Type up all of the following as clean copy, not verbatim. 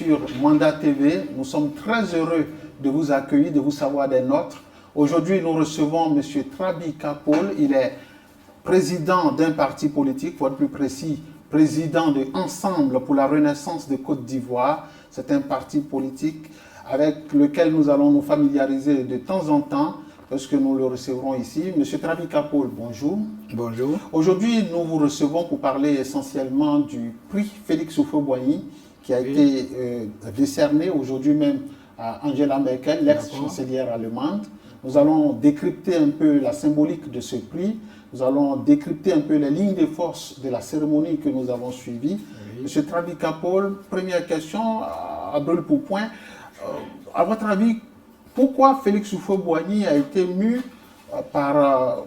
sur Mandat TV. Nous sommes très heureux de vous accueillir, de vous savoir des nôtres. Aujourd'hui, nous recevons M. Trabi Kapol. Il est président d'un parti politique, pour être plus précis, président de Ensemble pour la Renaissance de Côte d'Ivoire. C'est un parti politique avec lequel nous allons nous familiariser de temps en temps, parce que nous le recevrons ici. Monsieur Trabi Kapol, bonjour. Bonjour. Aujourd'hui, nous vous recevons pour parler essentiellement du prix Félix Houphouët-Boigny, qui a été décerné aujourd'hui même à Angela Merkel, l'ex-chancelière allemande. Nous allons décrypter un peu la symbolique de ce prix. Nous allons décrypter un peu les lignes de force de la cérémonie que nous avons suivie. Oui. Monsieur Trabi Kapol, première question, à brûle pour point. À votre avis, pourquoi Félix Houphouët-Boigny a été mu par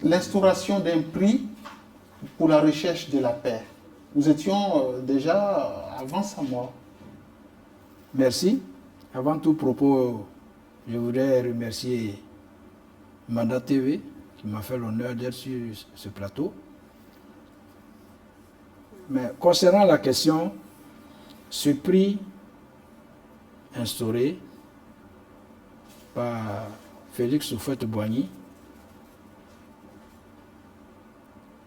l'instauration d'un prix pour la recherche de la paix? Nous étions déjà avant sa mort. Merci. Avant tout propos, je voudrais remercier Mandat TV qui m'a fait l'honneur d'être sur ce plateau. Mais concernant la question, ce prix instauré par Félix Houphouët-Boigny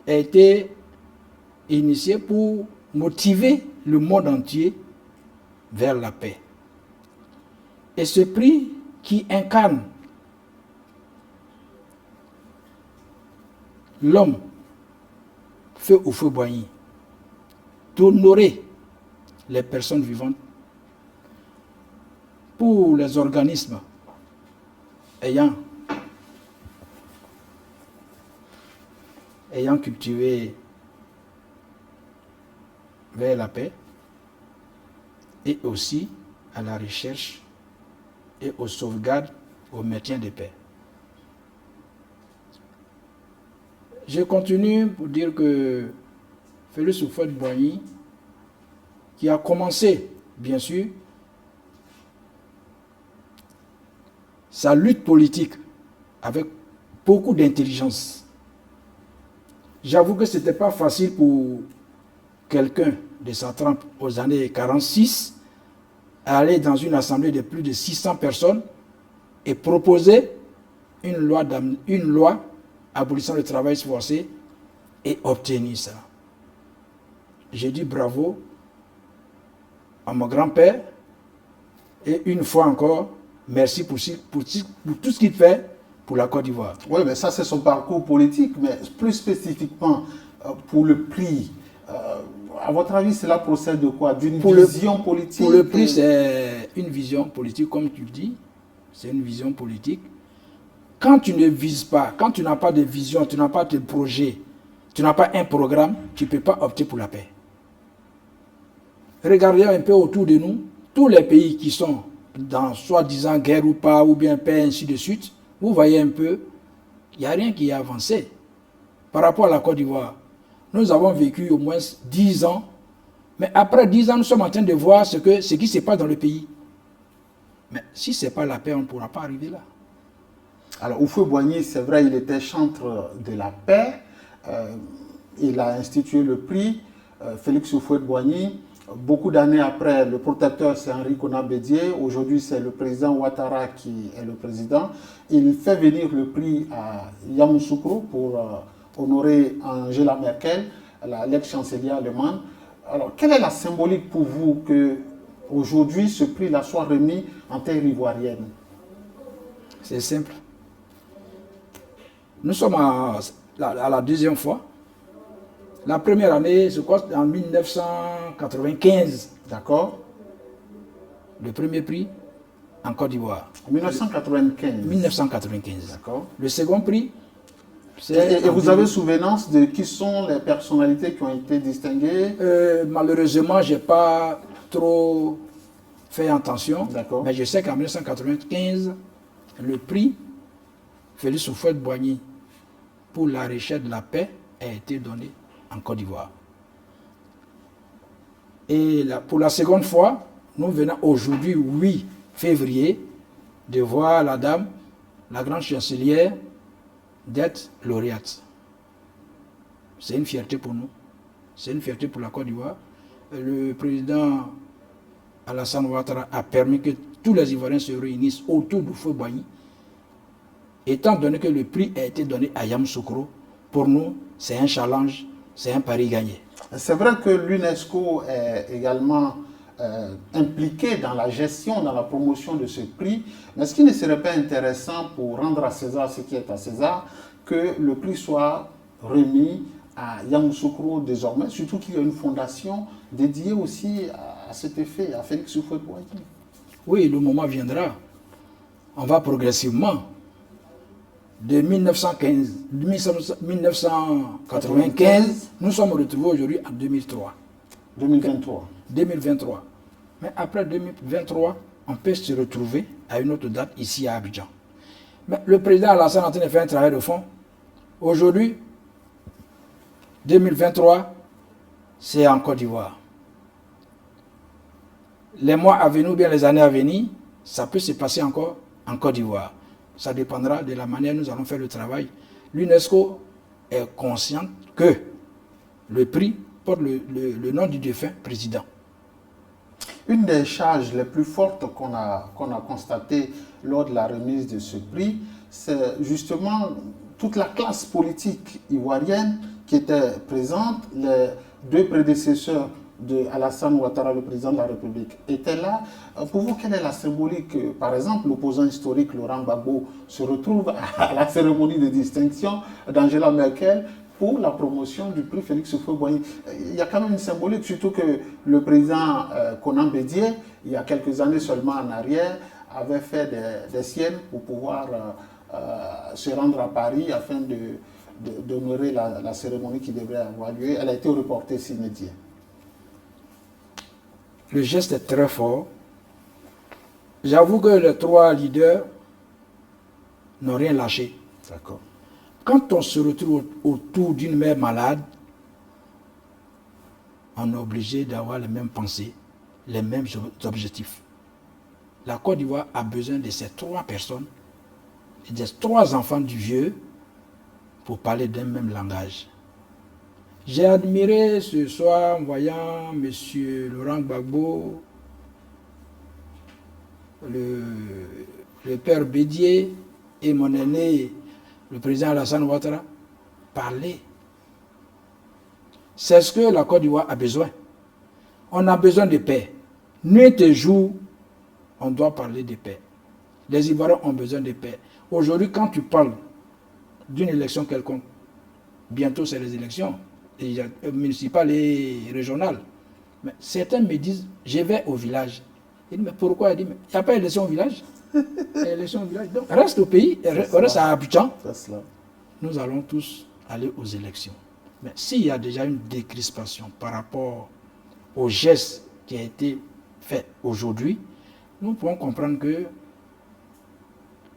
a été initié pour motiver le monde entier vers la paix. Et ce prix qui incarne l'homme, Feu Houphouët-Boigny, d'honorer les personnes vivantes pour les organismes ayant cultivé vers la paix et aussi à la recherche et aux sauvegardes, au maintien de paix. Je continue pour dire que Félix Houphouët-Boigny, qui a commencé, bien sûr, sa lutte politique avec beaucoup d'intelligence. J'avoue que ce n'était pas facile pour quelqu'un de sa trempe aux années 1946 à aller dans une assemblée de plus de 600 personnes et proposer une loi abolissant le travail forcé et obtenir ça. J'ai dit bravo à mon grand-père et une fois encore, merci pour tout ce qu'il fait pour la Côte d'Ivoire. Oui, mais ça c'est son parcours politique, mais plus spécifiquement pour le prix. À votre avis, cela procède de quoi? D'une vision politique? Pour le prix, c'est une vision politique, comme tu le dis. C'est une vision politique. Quand tu ne vises pas, quand tu n'as pas de vision, tu n'as pas de projet, tu n'as pas un programme, tu ne peux pas opter pour la paix. Regardez un peu autour de nous, tous les pays qui sont dans soi-disant guerre ou pas, ou bien paix, ainsi de suite, vous voyez un peu, il n'y a rien qui a avancé. Par rapport à la Côte d'Ivoire, nous avons vécu au moins 10 ans, mais après 10 ans, nous sommes en train de voir ce qui se passe dans le pays. Mais si ce n'est pas la paix, on ne pourra pas arriver là. Alors, Houphouët-Boigny, c'est vrai, il était chantre de la paix. Il a institué le prix Félix Houphouët-Boigny. Beaucoup d'années après, le protecteur, c'est Henri Konan Bédié. Aujourd'hui, c'est le président Ouattara qui est le président. Il fait venir le prix à Yamoussoukro pour honorer Angela Merkel, l'ex-chancelière allemande. Alors, quelle est la symbolique pour vous que aujourd'hui ce prix-là soit remis en terre ivoirienne? C'est simple. Nous sommes à la deuxième fois. La première année, je crois, en 1995. D'accord. Le premier prix en Côte d'Ivoire. En 1995. 1995. D'accord. Le second prix, c'est... Et vous avez souvenance de qui sont les personnalités qui ont été distinguées? Malheureusement, je n'ai pas trop fait attention. D'accord. Mais je sais qu'en 1995, le prix Félix Houphouët-Boigny pour la recherche de la paix a été donné en Côte d'Ivoire. Et pour la seconde fois, nous venons aujourd'hui, 8 février, de voir la dame, la grande chancelière, d'être lauréate. C'est une fierté pour nous. C'est une fierté pour la Côte d'Ivoire. Le président Alassane Ouattara a permis que tous les Ivoiriens se réunissent autour du feu Boigny. Étant donné que le prix a été donné à Yamoussoukro, pour nous, c'est un challenge, c'est un pari gagné. C'est vrai que l'UNESCO est également impliqué dans la gestion, dans la promotion de ce prix, mais est-ce qu'il ne serait pas intéressant pour rendre à César ce qui est à César, que le prix soit remis à Yamoussoukro désormais, surtout qu'il y a une fondation dédiée aussi à cet effet, à Félix Houphouët-Boigny. Oui, le moment viendra. On va progressivement. De 1995, nous sommes retrouvés aujourd'hui en 2003. 2023. Mais après 2023, on peut se retrouver à une autre date ici à Abidjan. Mais le président Alassane est en train de faire un travail de fond. Aujourd'hui, 2023, c'est en Côte d'Ivoire. Les mois à venir ou bien les années à venir, ça peut se passer encore en Côte d'Ivoire. Ça dépendra de la manière dont nous allons faire le travail. L'UNESCO est consciente que le prix porte le nom du défunt président. Une des charges les plus fortes qu'on a constatées lors de la remise de ce prix, c'est justement toute la classe politique ivoirienne qui était présente. Les deux prédécesseurs de Alassane Ouattara, le président de la République, étaient là. Pour vous, quelle est la symbolique? Par exemple, l'opposant historique Laurent Gbagbo se retrouve à la cérémonie de distinction d'Angela Merkel pour la promotion du prix Félix Houphouët-Boigny. Il y a quand même une symbolique, surtout que le président Konan Bédié, il y a quelques années seulement en arrière, avait fait des siennes pour pouvoir se rendre à Paris afin d'honorer la cérémonie qui devrait avoir lieu. Elle a été reportée sine die. Le geste est très fort. J'avoue que les trois leaders n'ont rien lâché. D'accord. Quand on se retrouve autour d'une mère malade, on est obligé d'avoir les mêmes pensées, les mêmes objectifs. La Côte d'Ivoire a besoin de ces trois personnes, des trois enfants du vieux, pour parler d'un même langage. J'ai admiré ce soir en voyant M. Laurent Gbagbo, le père Bédié et mon aîné, le président Alassane Ouattara, parler. C'est ce que la Côte d'Ivoire a besoin. On a besoin de paix. Nuit et jour, on doit parler de paix. Les Ivoiriens ont besoin de paix. Aujourd'hui, quand tu parles d'une élection quelconque, bientôt c'est les élections municipales et régionales. Mais certains me disent, je vais au village. Je dis, mais pourquoi? Il dit, il n'y a pas d'élection au village. Élection au village. Donc, reste au pays, reste à Abidjan. Nous allons tous aller aux élections. Mais s'il y a déjà une décrispation par rapport au geste qui a été fait aujourd'hui, nous pouvons comprendre que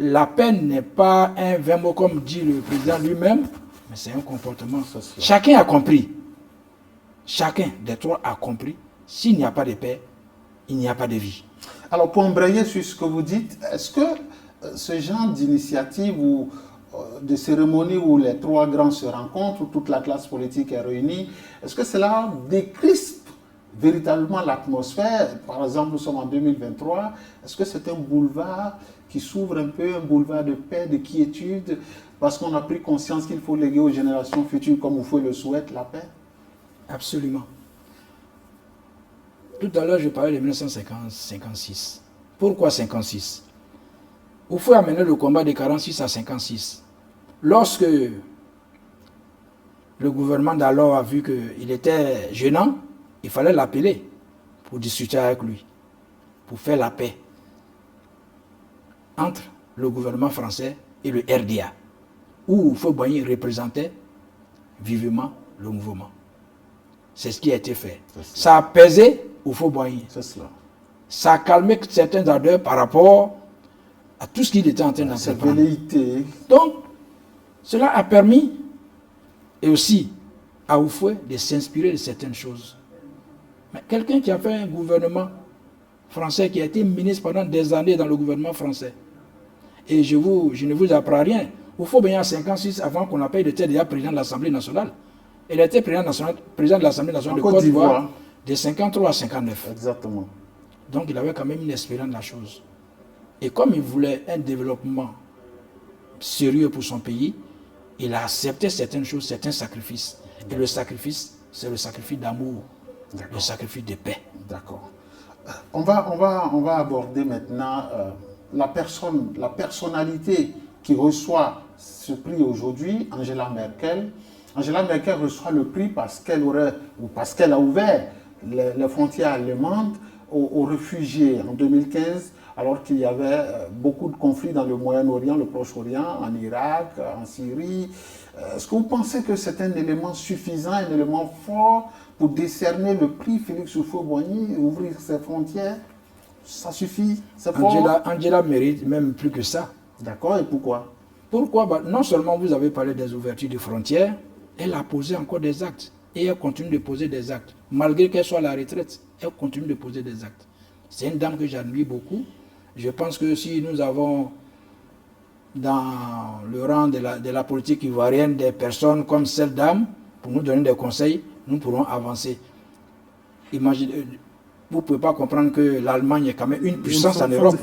la peine n'est pas un vain mot comme dit le président lui-même, mais c'est un comportement. Chacun a compris. Chacun des trois a compris. S'il n'y a pas de paix, il n'y a pas de vie. Alors, pour embrayer sur ce que vous dites, est-ce que ce genre d'initiative ou de cérémonie où les trois grands se rencontrent, où toute la classe politique est réunie, est-ce que cela décrispe véritablement l'atmosphère? Par exemple, nous sommes en 2023. Est-ce que c'est un boulevard qui s'ouvre un peu, un boulevard de paix, de quiétude, parce qu'on a pris conscience qu'il faut léguer aux générations futures, comme Houphouët le souhaite, la paix? Absolument. Tout à l'heure, je parlais de 1956. Pourquoi 56? Houphouët a mené le combat de 46 à 56. Lorsque le gouvernement d'alors a vu qu'il était gênant, il fallait l'appeler pour discuter avec lui, pour faire la paix entre le gouvernement français et le RDA, où Houphouët-Boigny représentait vivement le mouvement. C'est ce qui a été fait. Ça a pesé Houphouët-Boigny. C'est cela. Ça a calmé certains ardeurs par rapport à tout ce qu'il était en train d'entreprendre. Donc, cela a permis, et aussi à Houphouët, de s'inspirer de certaines choses. Mais quelqu'un qui a fait un gouvernement français, qui a été ministre pendant des années dans le gouvernement français, et je ne vous apprends rien, Houphouët-Boigny en 56, avant qu'on l'appelle, il était déjà président de l'Assemblée nationale. Il était président de l'Assemblée nationale de Côte d'Ivoire de 53 à 59. Exactement. Donc il avait quand même une espérance de la chose. Et comme il voulait un développement sérieux pour son pays, il a accepté certaines choses, certains sacrifices. Et le sacrifice, c'est le sacrifice d'amour, le sacrifice de paix. D'accord. On va aborder maintenant la personnalité qui reçoit ce prix aujourd'hui, Angela Merkel. Angela Merkel reçoit le prix parce qu'elle a ouvert les frontières allemandes aux réfugiés en 2015, alors qu'il y avait beaucoup de conflits dans le Moyen-Orient, le Proche-Orient, en Irak, en Syrie. Est-ce que vous pensez que c'est un élément suffisant, un élément fort pour décerner le prix Félix Houphouët-Boigny, ouvrir ses frontières? Ça suffit? C'est fort? Angela mérite même plus que ça. D'accord, et pourquoi? Pourquoi? Non seulement vous avez parlé des ouvertures de frontières, elle a posé encore des actes. Et elle continue de poser des actes. Malgré qu'elle soit à la retraite, elle continue de poser des actes. C'est une dame que j'admire beaucoup. Je pense que si nous avons dans le rang de la politique ivoirienne des personnes comme cette dame, pour nous donner des conseils, nous pourrons avancer. Imaginez, vous ne pouvez pas comprendre que l'Allemagne est quand même une puissance en Europe.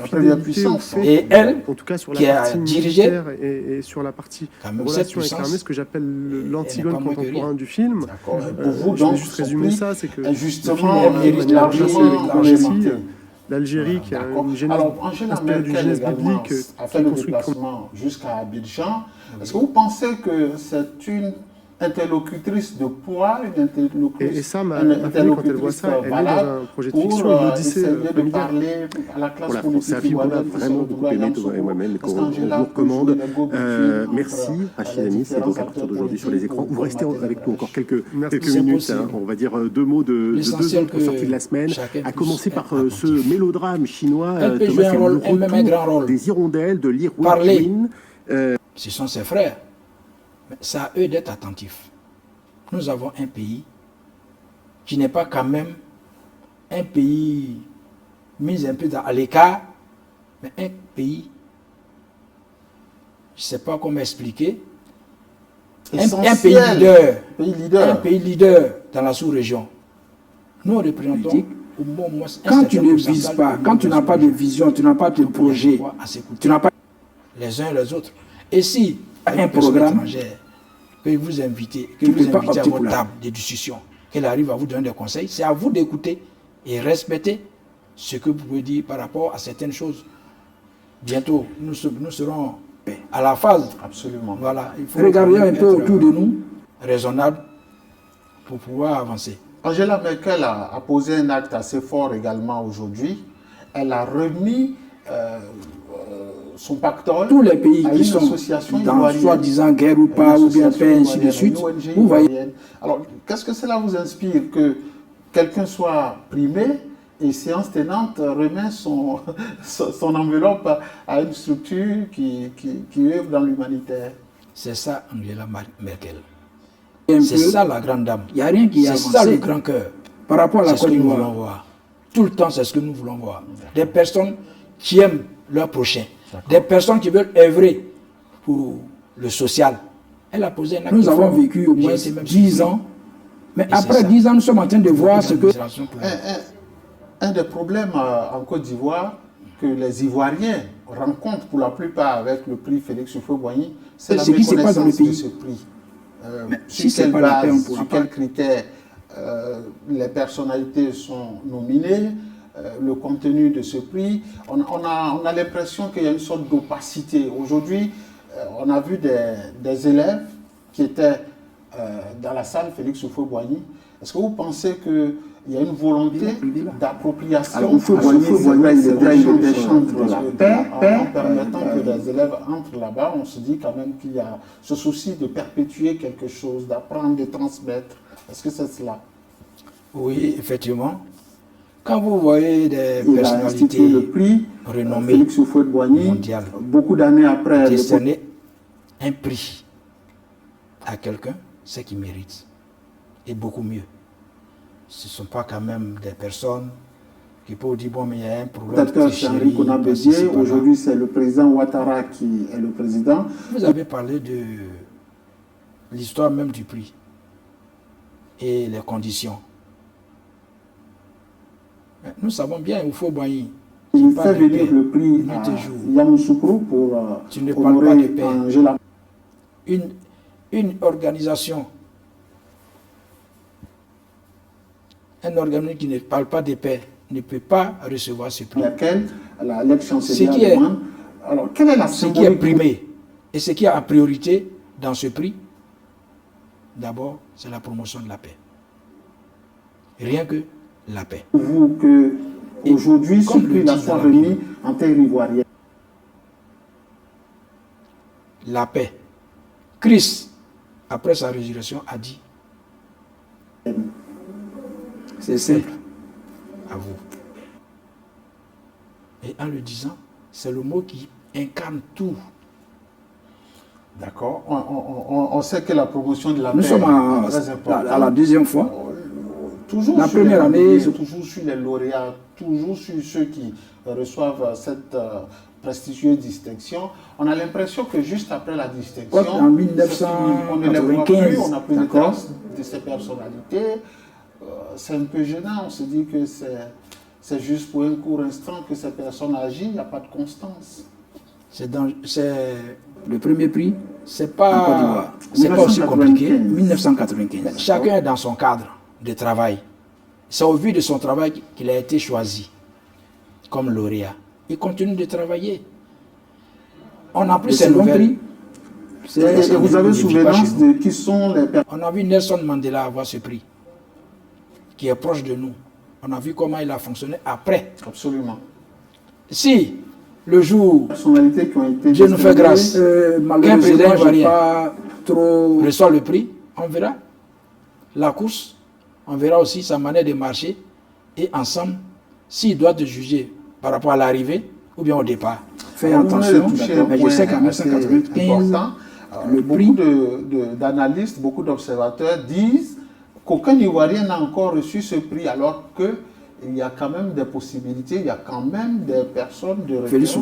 Et elle, en tout cas sur la qui partie a dirigé, et sur la partie relation avec l'armée, ce que j'appelle l'Antigone contemporain du film. Pour vous, je vais donc, juste résumer ça, c'est que justement, l'Algérie, qui a une genèse, alors, Angela Merkel a fait le déplacement jusqu'à Abidjan. Est-ce que vous pensez que c'est une interlocutrice de poids, une interlocutrice, et ça, ma famille, quand elle voit ça, elle est dans un projet de fiction, l'Odyssée de parler à la classe politique. C'est un film qu'on a vraiment beaucoup aimé, toi et moi-même, et qu'on vous recommande. Merci, Rachid Ami, c'est donc à partir d'aujourd'hui sur les écrans. Vous restez avec nous encore quelques minutes, on va dire deux mots de deux autres sorties de la semaine, à commencer par ce mélodrame chinois, Thomas, le retour des hirondelles de Li Huijin. Ce sont ses frères. Mais c'est à eux d'être attentifs. Nous avons un pays qui n'est pas quand même un pays mis un peu à l'écart, mais un pays, je ne sais pas comment expliquer, un pays leader dans la sous-région. Nous représentons au moins quand tu ne vises pas, quand tu n'as pas de vision, tu n'as pas de projet, tu n'as pas les uns et les autres. Et si un programme que vous invitez, à votre table de discussion, qu'elle arrive à vous donner des conseils, c'est à vous d'écouter et respecter ce que vous pouvez dire par rapport à certaines choses. Bientôt, nous serons à la phase. Absolument. Voilà, il faut regarder un peu autour de nous, raisonnable pour pouvoir avancer. Angela Merkel a posé un acte assez fort également aujourd'hui. Elle a remis son pactole. Tous les pays qui sont dans soi-disant guerre ou pas, ou bien paix, ainsi de suite. Vous voyez. Alors, qu'est-ce que cela vous inspire que quelqu'un soit primé et séance tenante remet son enveloppe à une structure qui œuvre dans l'humanitaire? C'est ça, Angela Merkel. C'est ça la grande dame. Il n'y a rien qui est ça le grand cœur. Par rapport à la Côte d'Ivoire. Tout le temps, c'est ce que nous voulons voir. Des personnes qui aiment leur prochain. Des personnes qui veulent œuvrer pour le social. Elle a posé un acte. Nous avons vécu au moins 10 ans. Mais après 10 ans, nous sommes en train de voir ce que... Un des problèmes en Côte d'Ivoire que les Ivoiriens rencontrent pour la plupart avec le prix Félix Houphouët-Boigny, c'est la méconnaissance de ce prix. Sur quelle base, sur quels critères les personnalités sont nominées, le contenu de ce prix. On a l'impression qu'il y a une sorte d'opacité. Aujourd'hui, on a vu des élèves qui étaient dans la salle Félix Houphouët-Boigny. Est-ce que vous pensez qu'il y a une volonté d'appropriation en permettant que des élèves entrent là-bas? On se dit quand même qu'il y a ce souci de perpétuer quelque chose, d'apprendre, de transmettre. Est-ce que c'est cela? Oui, effectivement. Quand vous voyez des personnalités le prix renommées Félix Houphouët-Boigny, mondiales, beaucoup d'années après, décerner un prix à quelqu'un, c'est qu'il mérite. Et beaucoup mieux. Ce ne sont pas quand même des personnes qui peuvent dire, bon, mais il y a un problème. Peut-être c'est Henri Konan Bédié, aujourd'hui c'est le président Ouattara qui est le président. Vous avez parlé de l'histoire même du prix et les conditions. nous savons bien, Houphouët-Boigny, il fait venir le prix à Yamoussoukro pour tu ne parles pas de paix. Angela. Une organisation, un organisme qui ne parle pas de paix ne peut pas recevoir ce prix. Alors, quelle est la ce qui est primé et ce qui est en priorité dans ce prix, d'abord, c'est la promotion de la paix. Rien que la paix. Vous que aujourd'hui, ce prix soit remis en terre ivoirienne. La paix. Christ, après sa résurrection, a dit. C'est simple à vous. Et en le disant, c'est le mot qui incarne tout. D'accord. On sait que la promotion de la paix est très importante. À la deuxième fois. Toujours la première année, toujours sur les lauréats, toujours sur ceux qui reçoivent cette prestigieuse distinction. On a l'impression que juste après la distinction, en 1995, on n'a plus de traces de ces personnalités. C'est un peu gênant, on se dit que c'est juste pour un court instant que ces personnes agissent, il n'y a pas de constance. C'est le premier prix, c'est pas aussi compliqué. 1995. Chacun est dans son cadre de travail. C'est au vu de son travail qu'il a été choisi comme lauréat. Il continue de travailler. On a pris ces nouvelles. Et vous avez souvenance de qui sont les personnes. On a vu Nelson Mandela avoir ce prix, qui est proche de nous. On a vu comment il a fonctionné après. Absolument. Si le jour, personnalités qui ont été Dieu nous fait grâce, qu'un président ivoirien reçoit le prix, on verra la course, on verra aussi sa manière de marcher, et ensemble, s'il doit te juger par rapport à l'arrivée ou bien au départ. Fais attention, mais je sais qu'en 1995, beaucoup d'analystes, beaucoup d'observateurs disent qu'aucun Ivoirien n'a encore reçu ce prix, alors qu'il y a quand même des possibilités, il y a quand même des personnes de référence en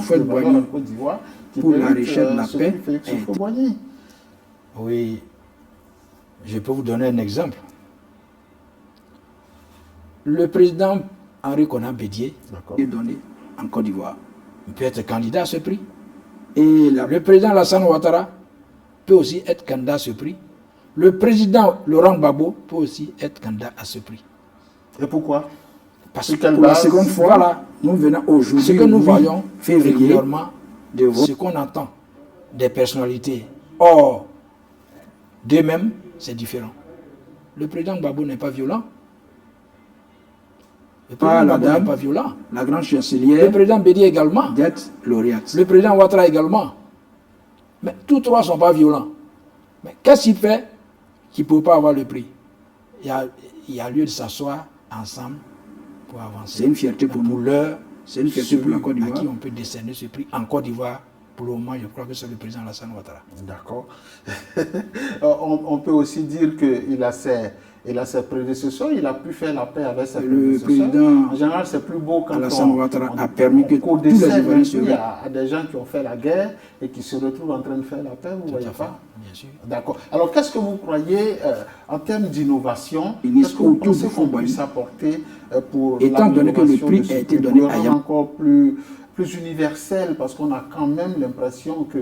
Côte d'Ivoire qui pour la recherche de la paix. Félix Houphouët-Boigny. Oui, je peux vous donner un exemple. Le président Henri Konan Bédié est donné en Côte d'Ivoire. Il peut être candidat à ce prix. Et le président Alassane Ouattara peut aussi être candidat à ce prix. Le président Laurent Gbagbo peut aussi être candidat à ce prix. Et pourquoi? Parce que pour la seconde fois, là, nous venons aujourd'hui, ce que nous voyons régulièrement, ce qu'on entend des personnalités. Or, d'eux-mêmes, c'est différent. Le président Gbagbo n'est pas violent. Le président Gbagbo n'est pas violent. La grande chancelière. Le président Bédié également. D'être lauréate. Le président Ouattara également. Mais tous trois ne sont pas violents. Mais qu'est-ce qu'il fait qui ne peut pas avoir le prix? Il y a lieu de s'asseoir ensemble pour avancer. C'est une fierté pour nous. C'est une fierté pour la Côte d'Ivoire. À qui on peut décerner ce prix en Côte d'Ivoire. Pour le moment, je crois que c'est le président Alassane Ouattara. D'accord. On peut aussi dire qu'il a ses prédécesseurs, il a pu faire la paix avec ses prédécesseurs. En général, c'est plus beau quand Alassane Ouattara a permis que tous les Ivoiriens se il y a des gens qui ont fait la guerre et qui se retrouvent en train de faire la paix, vous ne voyez pas? Bien sûr. D'accord. Alors, qu'est-ce que vous croyez en termes d'innovation? Qu'est-ce que vous pensez qu'on puisse apporter pour étant donné que le prix a été donné à encore plus universel, parce qu'on a quand même l'impression que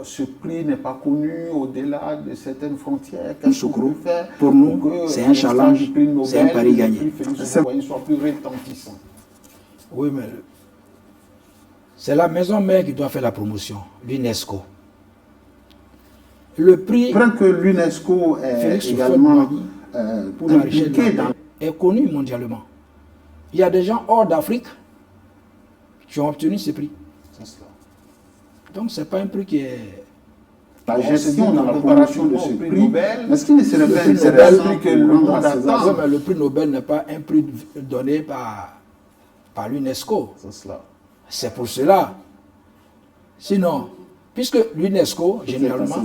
ce prix n'est pas connu au-delà de certaines frontières. Qu'est-ce qu'on peut faire pour nous, c'est un challenge, c'est un pari gagné. Soit plus retentissant. Oui, mais c'est la maison mère qui doit faire la promotion, l'UNESCO. Le prix que l'UNESCO est également pour la impliqué est connu mondialement. Il y a des gens hors d'Afrique qui ont obtenu ce prix. Donc, ce n'est pas un prix qui est... La gestion dans la préparation de ce prix, est-ce qu'il ne serait pas intéressant que le monde attend? Le prix Nobel n'est pas un prix donné par l'UNESCO. C'est pour cela. Sinon, puisque l'UNESCO, généralement,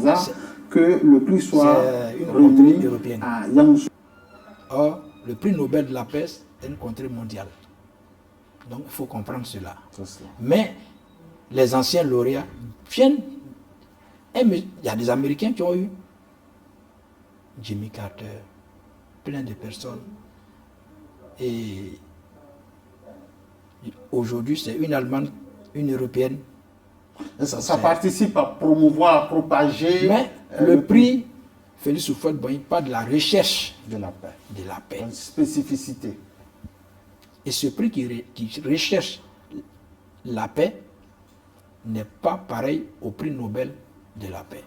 que le prix soit une contrée européenne. Or, le prix Nobel de la paix est une contrée mondiale. Donc, il faut comprendre cela. Mais les anciens lauréats viennent. Il y a des Américains qui ont eu Jimmy Carter, plein de personnes. Et Aujourd'hui, c'est une Allemande, une Européenne. Ça participe à promouvoir, à propager. Mais le prix Félix Houphouët-Boigny parle de la recherche de la paix. De la paix. Une spécificité. Et ce prix qui recherche la paix n'est pas pareil au prix Nobel de la paix.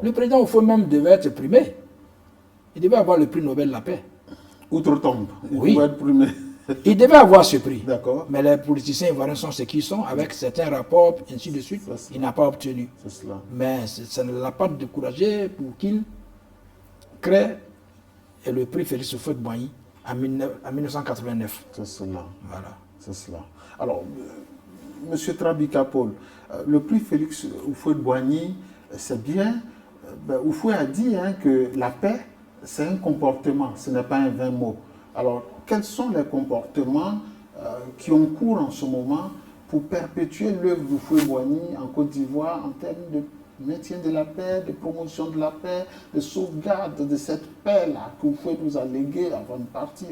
Le président Houphouët même devait être primé. Il devait avoir le prix Nobel de la paix. Outre-tombe. Oui. Être primé. Il devait avoir ce prix. D'accord. Mais les politiciens ivoiriens sont ce qu'ils sont, avec certains rapports, ainsi de suite. Il n'a pas obtenu. Mais ça ne l'a pas découragé pour qu'il crée le prix Félix Houphouët-Boigny en 1989. C'est cela. Voilà. C'est cela. Alors, M. Trabika Paul, le prix Félix Houphouët-Boigny, c'est bien. Houphouët a dit que la paix, c'est un comportement, ce n'est pas un vain mot. Alors, quels sont les comportements qui ont cours en ce moment pour perpétuer l'œuvre d'Houphouët-Boigny en Côte d'Ivoire en termes de maintien de la paix, de promotion de la paix, de sauvegarde de cette paix-là que Houphouët nous a léguée avant de partir?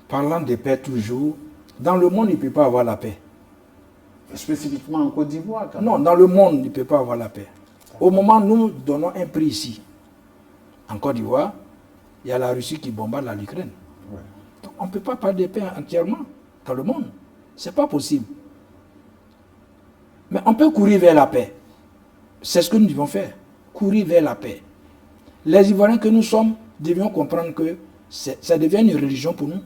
Parlant de paix toujours, dans le monde, il ne peut pas avoir la paix. Spécifiquement en Côte d'Ivoire? Non, dans le monde, il ne peut pas avoir la paix. Au moment où nous donnons un prix ici, en Côte d'Ivoire, il y a la Russie qui bombarde l'Ukraine. Ouais. Donc on ne peut pas parler de paix entièrement dans le monde. Ce n'est pas possible. Mais on peut courir vers la paix. C'est ce que nous devons faire. Courir vers la paix. Les Ivoiriens que nous sommes devions comprendre que ça devient une religion pour nous.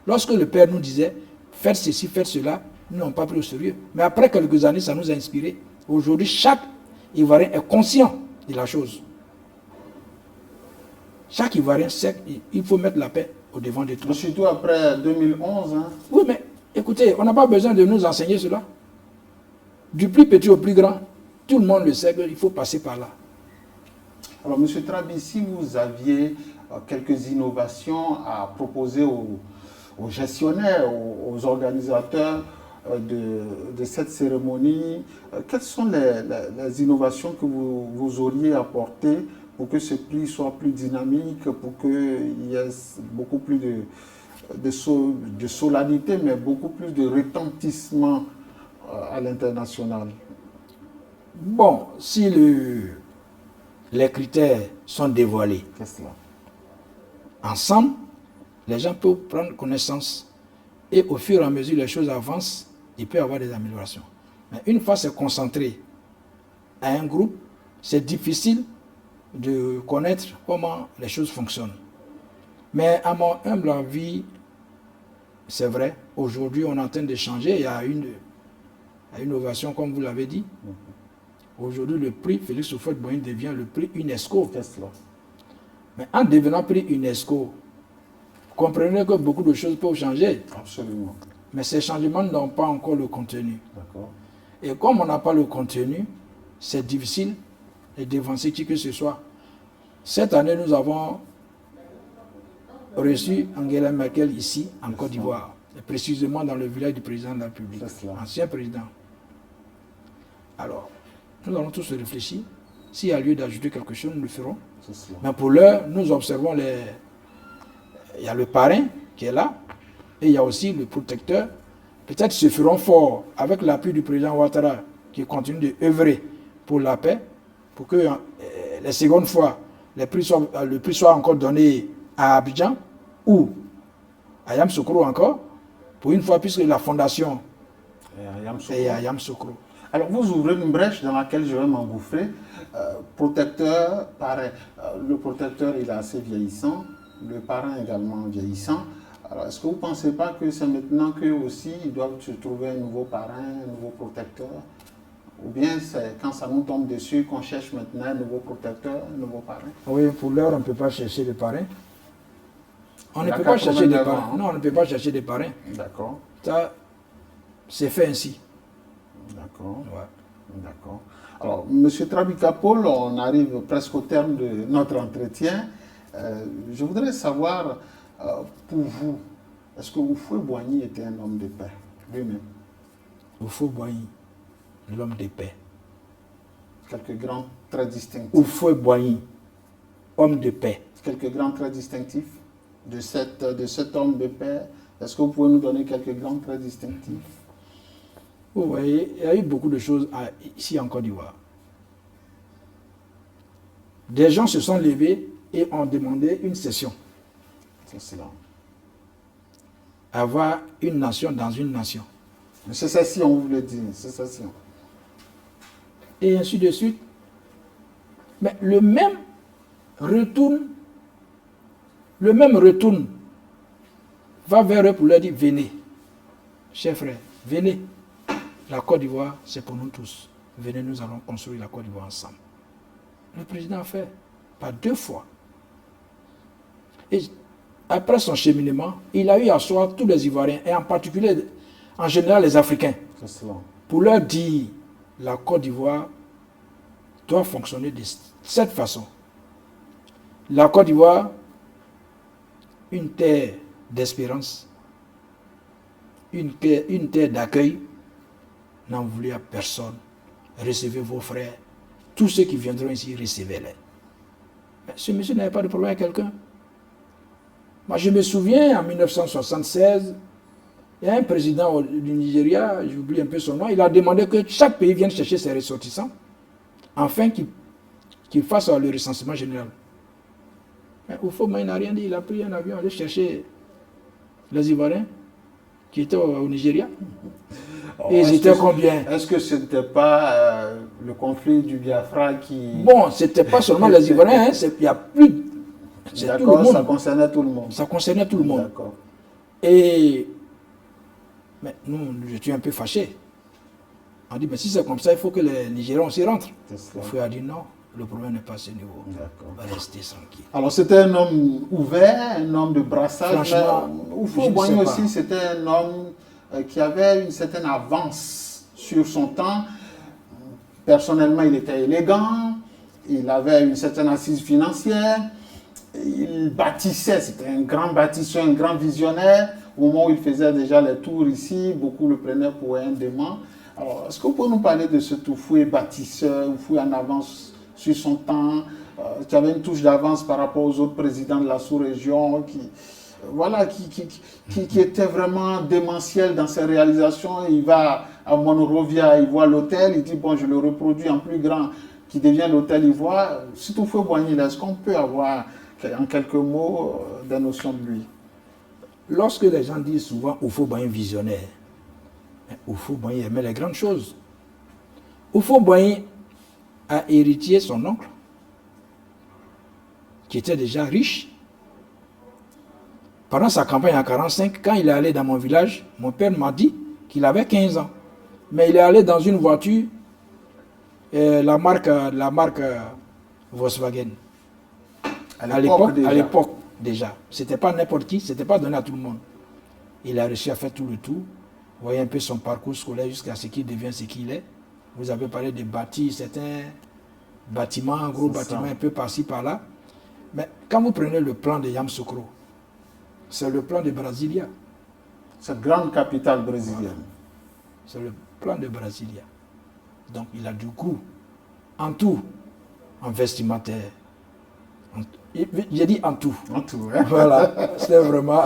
Lorsque le Père nous disait « faites ceci, faites cela », nous n'avons pas pris au sérieux. Mais après quelques années, ça nous a inspiré. Aujourd'hui, chaque Ivoirien est conscient de la chose. Chaque Ivoirien sait qu'il faut mettre la paix au devant de tout. Surtout après 2011. Oui, mais écoutez, on n'a pas besoin de nous enseigner cela. Du plus petit au plus grand, tout le monde le sait qu'il faut passer par là. Alors, M. Trabi, si vous aviez quelques innovations à proposer aux gestionnaires, aux organisateurs de cette cérémonie, quelles sont les innovations que vous auriez apportées pour que ce prix soit plus dynamique, pour qu'il y ait beaucoup plus de solennité, mais beaucoup plus de retentissement à l'international? Bon, si les critères sont dévoilés, qu'est-ce cela? Ensemble, les gens peuvent prendre connaissance et au fur et à mesure les choses avancent, il peut y avoir des améliorations. Mais une fois c'est concentré à un groupe, c'est difficile de connaître comment les choses fonctionnent. Mais à mon humble avis, c'est vrai, aujourd'hui on est en train de changer, il y a une innovation comme vous l'avez dit. Aujourd'hui le prix Félix Houphouët-Boigny devient le prix UNESCO. Qu'est-ce cela? Mais en devenant prix UNESCO, comprenez que beaucoup de choses peuvent changer. Absolument. Mais ces changements n'ont pas encore le contenu. D'accord. Et comme on n'a pas le contenu, c'est difficile de devancer qui que ce soit. Cette année, nous avons reçu Angela Merkel ici, en Côte d'Ivoire, et précisément dans le village du président de la République, ancien président. Alors, nous allons tous réfléchir. S'il y a lieu d'ajouter quelque chose, nous le ferons. Mais pour l'heure, nous observons il y a le parrain qui est là, et il y a aussi le protecteur. Peut-être se feront fort avec l'appui du président Ouattara, qui continue d'œuvrer pour la paix, pour que les secondes fois, le prix soit encore donné à Abidjan ou à Yamoussoukro encore, pour une fois, puisque la fondation est à Yamoussoukro. Alors vous ouvrez une brèche dans laquelle je vais m'engouffrer. Protecteur, parrain. Le protecteur, il est assez vieillissant, le parrain également vieillissant. Alors est-ce que vous ne pensez pas que c'est maintenant qu'eux aussi, ils doivent se trouver un nouveau parrain, un nouveau protecteur? Ou bien c'est quand ça nous tombe dessus qu'on cherche maintenant un nouveau protecteur, un nouveau parrain? Oui, pour l'heure, on ne peut pas chercher de parrain. On ne peut pas chercher des parrains. Non, on ne peut pas chercher des parrains. D'accord. Ça, c'est fait ainsi. D'accord. Ouais. D'accord. Alors, M. Trabika Paul, on arrive presque au terme de notre entretien. Je voudrais savoir, pour vous, est-ce que Houphouët-Boigny était un homme de paix, lui-même? Houphouët-Boigny, l'homme de paix. Quelques grands traits distinctifs. Houphouët-Boigny, homme de paix. Quelques grands traits distinctifs de cet homme de paix. Est-ce que vous pouvez nous donner quelques grands traits distinctifs? Vous voyez, il y a eu beaucoup de choses ici en Côte d'Ivoire. Des gens se sont levés et ont demandé une session. C'est cela. Avoir une nation dans une nation. C'est session, on vous le dit, c'est session. Et ainsi de suite. Mais le même retourne va vers eux pour leur dire, venez, chers frères, venez. La Côte d'Ivoire, c'est pour nous tous. Venez, nous allons construire la Côte d'Ivoire ensemble. Le président a fait, pas 2 fois. Et après son cheminement, il a eu à asseoir tous les Ivoiriens, et en particulier, en général, les Africains, pour leur dire, la Côte d'Ivoire doit fonctionner de cette façon. La Côte d'Ivoire, une terre d'espérance, une terre d'accueil, n'en voulez à personne. Recevez vos frères. Tous ceux qui viendront ici, recevez-les. Mais ce monsieur n'avait pas de problème avec quelqu'un. Moi, je me souviens, en 1976, il y a un président du Nigeria, j'oublie un peu son nom, il a demandé que chaque pays vienne chercher ses ressortissants, afin qu'il fasse le recensement général. Mais Houphouët-Boigny, il n'a rien dit, il a pris un avion, allé chercher les Ivoiriens qui étaient au Nigeria. Et ils étaient combien? Est-ce que ce n'était pas le conflit du Biafra qui... Bon, ce n'était pas seulement les Ivoiriens, il y a plus... C'est tout le monde. Ça concernait tout le monde. Ça concernait tout le monde. D'accord. Et... Mais nous, j'étais un peu fâchés. On dit, mais si c'est comme ça, il faut que les Nigériens aussi rentrent. Le frère a dit non, le problème n'est pas à ce niveau. Restez tranquille. Alors c'était un homme ouvert, un homme de brassage. Franchement, Houphouët-Boigny aussi, c'était un homme qui avait une certaine avance sur son temps. Personnellement, il était élégant, il avait une certaine assise financière, il bâtissait, c'était un grand bâtisseur, un grand visionnaire. Au moment où il faisait déjà les tours ici, beaucoup le prenaient pour un dément. Alors, est-ce que vous pouvez nous parler de ce Houphouët bâtisseur, Houphouët en avance sur son temps, qui avait une touche d'avance par rapport aux autres présidents de la sous-région, qui était vraiment démentiel dans ses réalisations? Il va à Monrovia, il voit l'hôtel, il dit bon, je le reproduis en plus grand, qui devient l'hôtel Ivoire. Si Houphouët-Boigny, est-ce qu'on peut avoir en quelques mots des notions de lui? Lorsque les gens disent souvent Houphouët-Boigny visionnaire, Houphouët-Boigny aimait les grandes choses. Houphouët-Boigny a hérité son oncle, qui était déjà riche. Pendant sa campagne en 1945, quand il est allé dans mon village, mon père m'a dit qu'il avait 15 ans. Mais il est allé dans une voiture, la marque Volkswagen. À l'époque déjà. C'était pas n'importe qui, c'était pas donné à tout le monde. Il a réussi à faire tout le tour. Vous voyez un peu son parcours scolaire jusqu'à ce qu'il devienne ce qu'il est. Vous avez parlé de bâtir certains bâtiments, un gros bâtiment un peu par-ci, par-là. Mais quand vous prenez le plan de Yamoussoukro, c'est le plan de Brasilia. Cette grande capitale brésilienne. C'est le plan de Brasilia. Donc il a du goût en tout, en vestimentaire. J'ai dit en tout. En tout, hein? Voilà, c'était vraiment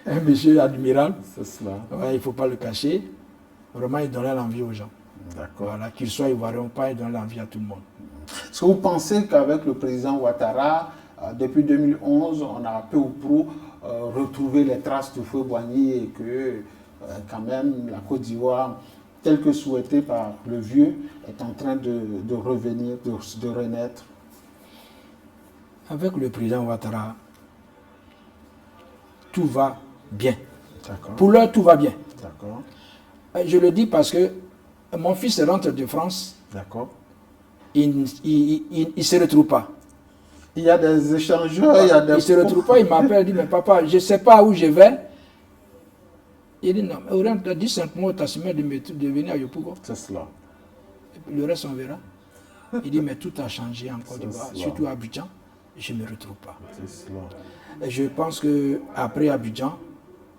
un monsieur admirable. C'est cela. Ouais, il ne faut pas le cacher. Vraiment, il donnait l'envie aux gens. D'accord. Voilà, qu'il soit ivoirien ou pas, il donne l'envie à tout le monde. Est-ce que vous pensez qu'avec le président Ouattara, depuis 2011, on a peu ou prou retrouvé les traces de Houphouët-Boigny et que quand même la Côte d'Ivoire, telle que souhaitée par le vieux, est en train de revenir, de renaître? Avec le président Ouattara, tout va bien. Pour l'heure, tout va bien. D'accord. Je le dis parce que mon fils rentre de France. D'accord. Il ne se retrouve pas. Il y a des échangeurs, il y a des... Il ne se retrouve pas, il m'appelle, il dit, mais papa, je ne sais pas où je vais. Il dit, non, mais Aurélien, tu as dit simplement au Tassimé de venir à Yopougon. C'est cela. Et puis le reste, on verra. Il dit, mais tout a changé en Côte d'Ivoire, surtout à Abidjan. Je ne me retrouve pas. Et je pense qu'après Abidjan,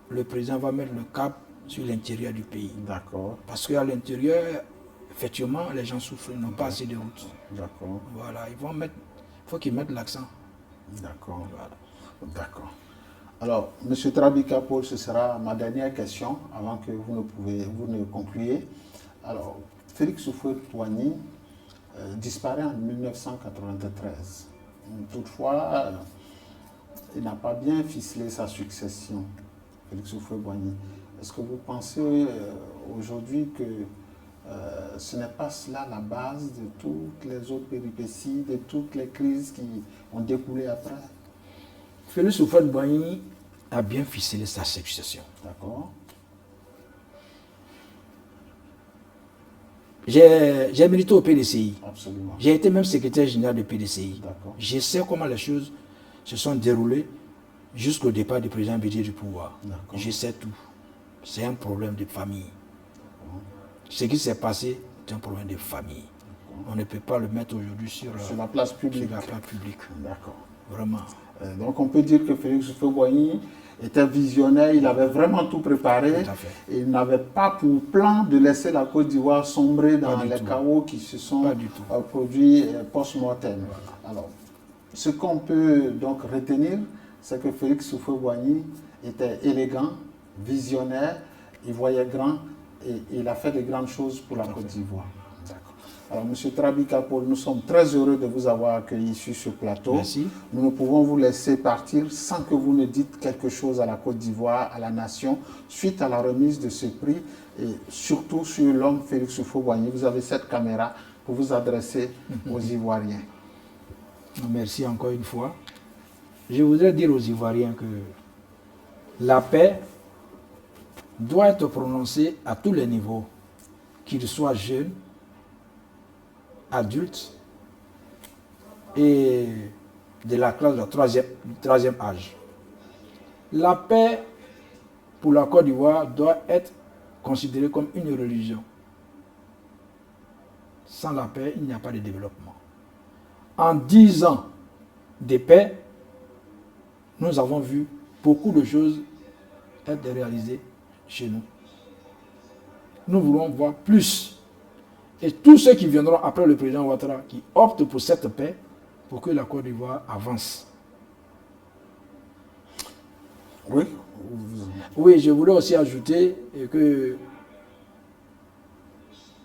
le président va mettre le cap sur l'intérieur du pays. D'accord. Parce qu'à l'intérieur, effectivement, les gens souffrent, ils n'ont pas assez de routes. D'accord. Voilà, il faut qu'ils mettent l'accent. D'accord. Voilà. D'accord. Alors, M. Trabika Paul, ce sera ma dernière question avant que vous ne concluiez. Alors, Félix Houphouët-Boigny disparaît en 1993. Toutefois, il n'a pas bien ficelé sa succession, Félix Houphouët-Boigny. Est-ce que vous pensez aujourd'hui que ce n'est pas cela la base de toutes les autres péripéties, de toutes les crises qui ont découlé après? Félix Houphouët-Boigny a bien ficelé sa succession. D'accord. J'ai milité au PDCI. Absolument. J'ai été même secrétaire général du PDCI. D'accord. Je sais comment les choses se sont déroulées jusqu'au départ du président Bédié du pouvoir. Je sais tout. C'est un problème de famille. Ce qui s'est passé, c'est un problème de famille. On ne peut pas le mettre aujourd'hui sur la place publique. D'accord. Vraiment. Donc on peut dire que Félix Houphouët-Boigny était visionnaire, il avait vraiment tout préparé. Tout à fait. Et il n'avait pas pour plan de laisser la Côte d'Ivoire sombrer dans les chaos qui se sont produits post-mortem. Alors, ce qu'on peut donc retenir, c'est que Félix Houphouët-Boigny était élégant, visionnaire, il voyait grand et il a fait de grandes choses pour la Côte d'Ivoire. Alors, M. Trabika Paul, nous sommes très heureux de vous avoir accueilli sur ce plateau. Merci. Nous ne pouvons vous laisser partir sans que vous ne dites quelque chose à la Côte d'Ivoire, à la nation, suite à la remise de ce prix et surtout sur l'homme Félix Houphouët-Boigny. Vous avez cette caméra pour vous adresser aux Ivoiriens. Merci encore une fois. Je voudrais dire aux Ivoiriens que la paix doit être prononcée à tous les niveaux, qu'ils soient jeunes, adultes et de la classe de troisième âge. La paix pour la Côte d'Ivoire doit être considérée comme une religion. Sans la paix, il n'y a pas de développement. En 10 ans de paix, nous avons vu beaucoup de choses être réalisées chez nous. Nous voulons voir plus. Et tous ceux qui viendront après le président Ouattara, qui optent pour cette paix, pour que la Côte d'Ivoire avance. Oui. Oui, je voulais aussi ajouter que,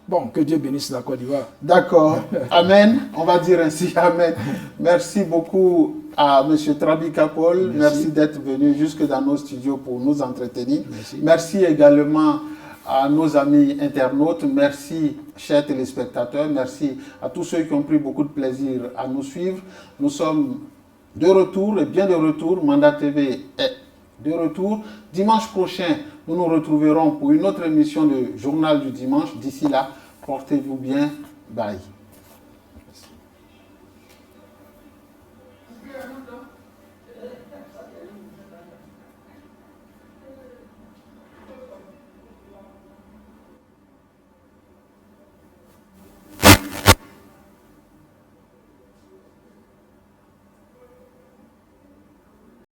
bon, que Dieu bénisse la Côte d'Ivoire. D'accord. Amen. On va dire ainsi. Amen. Merci beaucoup à M. Trabika Paul. Merci d'être venu jusque dans nos studios pour nous entretenir. Merci également à nos amis internautes, merci chers téléspectateurs, merci à tous ceux qui ont pris beaucoup de plaisir à nous suivre. Nous sommes de retour et bien de retour, Mandat TV est de retour. Dimanche prochain, nous nous retrouverons pour une autre émission de Journal du Dimanche. D'ici là, portez-vous bien, bye.